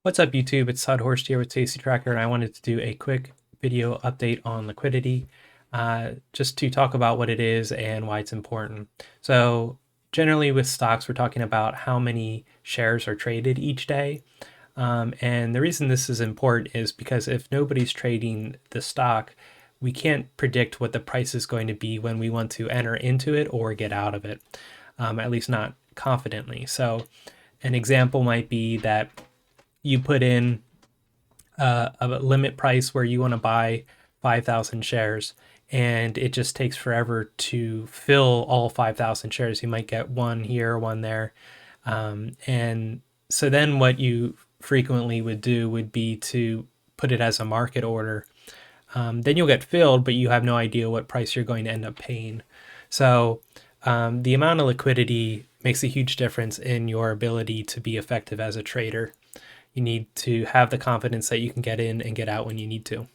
What's up YouTube? It's Todd Horst here with Tasty Tracker, and I wanted to do a quick video update on liquidity, just to talk about what it is and why it's important. So generally with stocks, we're talking about how many shares are traded each day. And the reason this is important is because if nobody's trading the stock, we can't predict what the price is going to be when we want to enter into it or get out of it, at least not confidently. So an example might be that you put in a limit price where you want to buy 5,000 shares, and it just takes forever to fill all 5,000 shares. You might get one here, one there. And so then what you frequently would do would be to put it as a market order. Then you'll get filled, but you have no idea what price you're going to end up paying. So the amount of liquidity makes a huge difference in your ability to be effective as a trader. You need to have the confidence that you can get in and get out when you need to.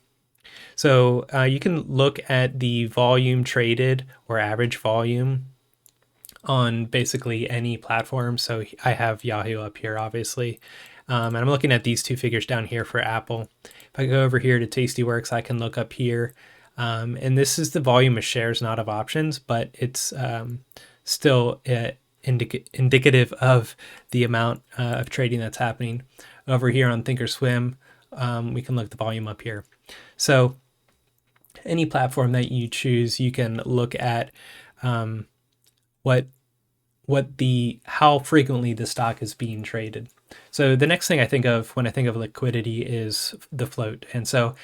So you can look at the volume traded or average volume on basically any platform. So I have Yahoo up here, obviously. And I'm looking at these two figures down here for Apple. If I go over here to Tastyworks, I can look up here. And this is the volume of shares, not of options, but it's still indicative of the amount of trading that's happening. Over here on Thinkorswim, we can look at the volume up here. So any platform that you choose, you can look at how frequently the stock is being traded. So the next thing I think of when I think of liquidity is the float. And so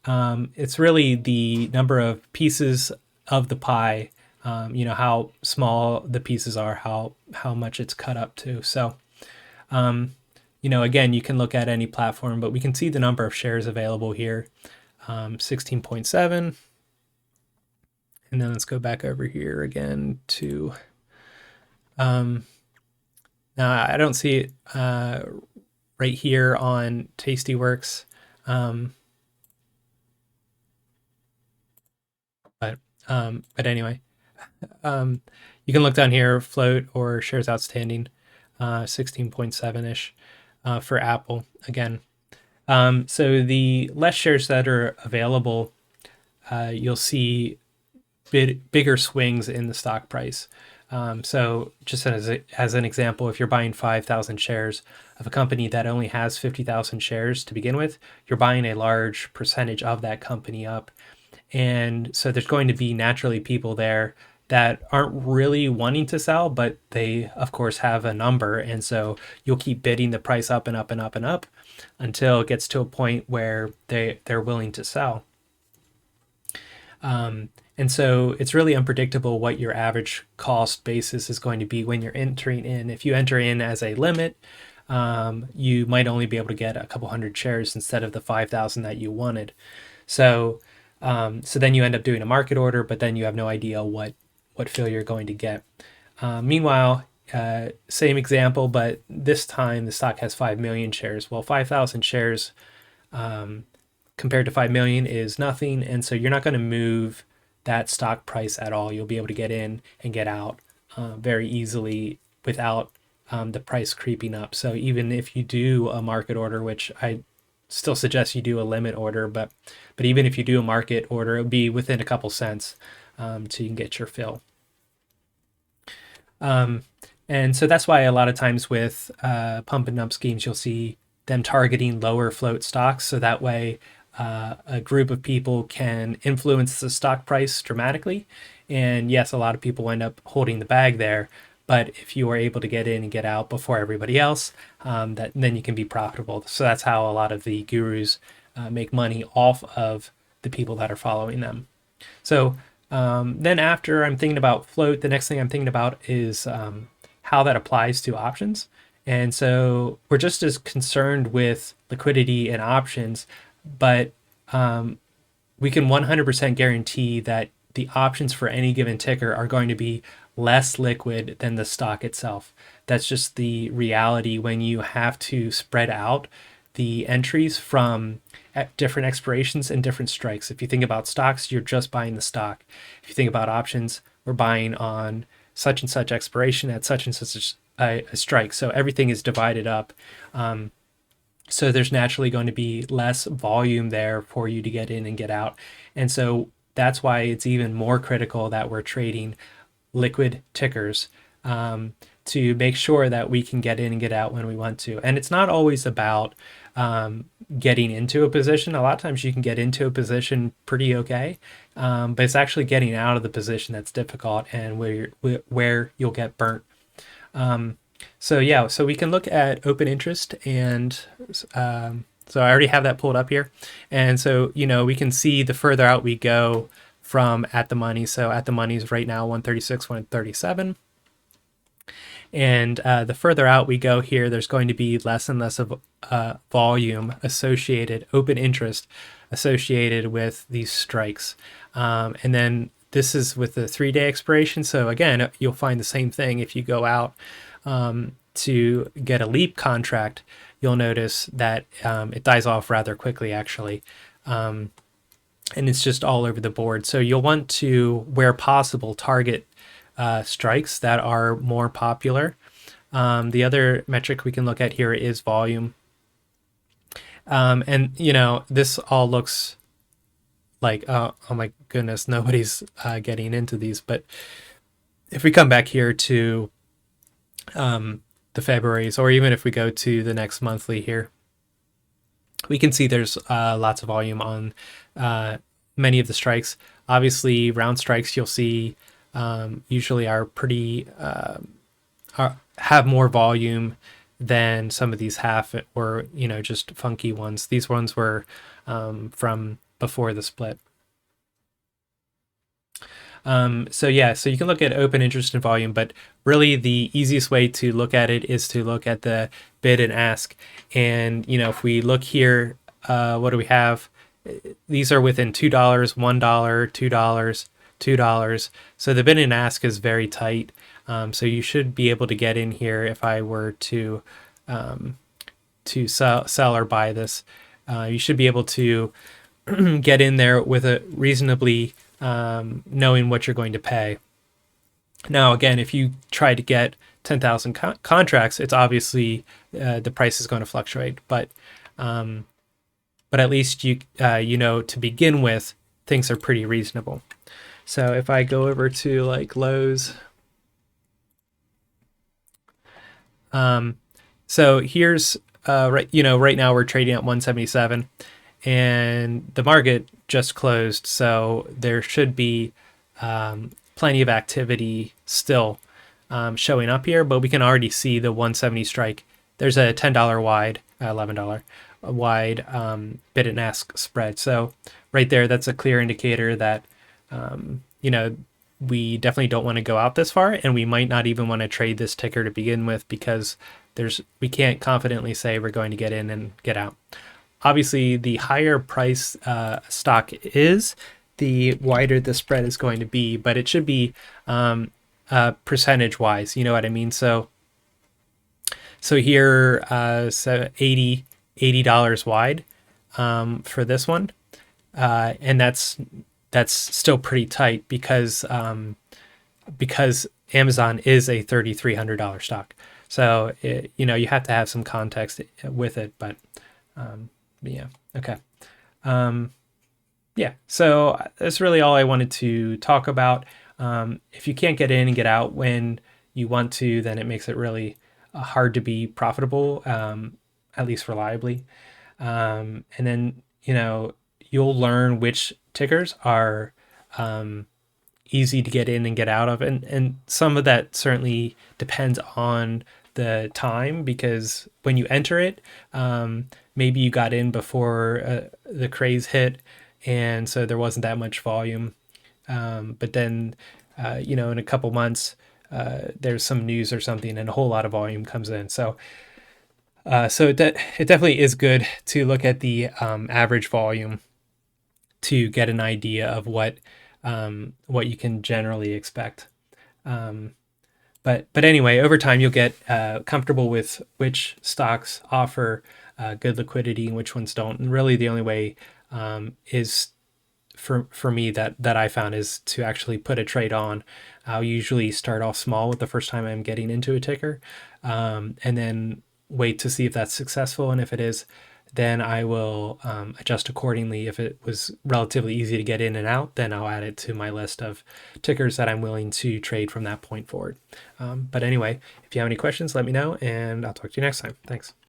it's really the number of pieces of the pie, how small the pieces are, how much it's cut up to. So again, you can look at any platform, but we can see the number of shares available here, 16.7. And then let's go back over here again to, now I don't see it right here on Tastyworks. But anyway, you can look down here, float or shares outstanding, 16.7-ish. For Apple again. So the less shares that are available, you'll see bigger swings in the stock price. So just as an example, if you're buying 5,000 shares of a company that only has 50,000 shares to begin with, you're buying a large percentage of that company up. And so there's going to be naturally people there that aren't really wanting to sell, but they of course have a number, and so you'll keep bidding the price up and up and up and up until it gets to a point where they're willing to sell. And so it's really unpredictable what your average cost basis is going to be when you're entering in. If you enter in as a limit, you might only be able to get a couple hundred shares instead of the 5,000 that you wanted. So then you end up doing a market order, but then you have no idea what fill you're going to get. Meanwhile, same example, but this time the stock has 5 million shares. Well, 5,000 shares compared to 5 million is nothing, and so you're not going to move that stock price at all. You'll be able to get in and get out very easily without the price creeping up. So even if you do a market order, which I still suggest you do a limit order, but even if you do a market order, it'll be within a couple cents so you can get your fill. And so that's why a lot of times with pump and dump schemes, you'll see them targeting lower float stocks. So that way a group of people can influence the stock price dramatically. And yes, a lot of people end up holding the bag there. But if you are able to get in and get out before everybody else, then you can be profitable. So that's how a lot of the gurus make money off of the people that are following them. So then after I'm thinking about float, the next thing I'm thinking about is how that applies to options. And so we're just as concerned with liquidity and options, but we can 100% guarantee that the options for any given ticker are going to be less liquid than the stock itself. That's just the reality when you have to spread out the entries from different expirations and different strikes. If you think about stocks, you're just buying the stock. If you think about options, we're buying on such and such expiration at such and such a strike. So everything is divided up So there's naturally going to be less volume there for you to get in and get out. And so that's why it's even more critical that we're trading liquid tickers, to make sure that we can get in and get out when we want to. And it's not always about getting into a position. A lot of times you can get into a position pretty okay, but it's actually getting out of the position that's difficult, and where you'll get burnt. So yeah, so we can look at open interest, and so I already have that pulled up here. And so, we can see the further out we go from at the money. So at the money is right now 136, 137. And the further out we go here, there's going to be less and less of volume associated, open interest associated with these strikes. And then this is with the 3-day expiration. So again, you'll find the same thing if you go out to get a leap contract. You'll notice that it dies off rather quickly, actually. And it's just all over the board. So you'll want to, where possible, target strikes that are more popular. The other metric we can look at here is volume. And, this all looks like, oh my goodness, nobody's getting into these. But if we come back here to the February's, or even if we go to the next monthly here, we can see there's lots of volume on many of the strikes. Obviously, round strikes you'll see usually are pretty have more volume than some of these half or just funky ones. These ones were from before the split. So you can look at open interest and volume, but really the easiest way to look at it is to look at the bid and ask. And if we look here, what do we have? These are within $2, $1, $2, $2. So the bid and ask is very tight. So you should be able to get in here. If I were to sell or buy this, you should be able to get in there with a reasonably knowing what you're going to pay. Now, again, if you try to get 10,000 contracts, it's obviously the price is going to fluctuate. But at least you to begin with, things are pretty reasonable. So if I go over to like Lowe's, so here's right now we're trading at 177, and the market just closed, so there should be plenty of activity still showing up here, but we can already see the 170 strike. There's a $10 wide, $11 wide bid and ask spread. So right there, that's a clear indicator that we definitely don't want to go out this far, and we might not even want to trade this ticker to begin with, because we can't confidently say we're going to get in and get out. Obviously, the higher price stock is, the wider the spread is going to be, but it should be percentage wise. You know what I mean? So here, so $80 wide for this one, and that's still pretty tight because Amazon is a $3,300 stock. So you have to have some context with it, but yeah, okay. Yeah, so that's really all I wanted to talk about. If you can't get in and get out when you want to, then it makes it really hard to be profitable, at least reliably. And then, you'll learn which tickers are easy to get in and get out of. And some of that certainly depends on the time, because when you enter it, maybe you got in before the craze hit, and so there wasn't that much volume. But then, in a couple months, there's some news or something, and a whole lot of volume comes in. So it definitely is good to look at the average volume to get an idea of what you can generally expect. But anyway, over time you'll get comfortable with which stocks offer good liquidity and which ones don't. And really, the only way is for me that I found is to actually put a trade on. I'll usually start off small with the first time I'm getting into a ticker, and then wait to see if that's successful, and if it is, then I will adjust accordingly. If it was relatively easy to get in and out, then I'll add it to my list of tickers that I'm willing to trade from that point forward. But anyway, if you have any questions, let me know, and I'll talk to you next time. Thanks.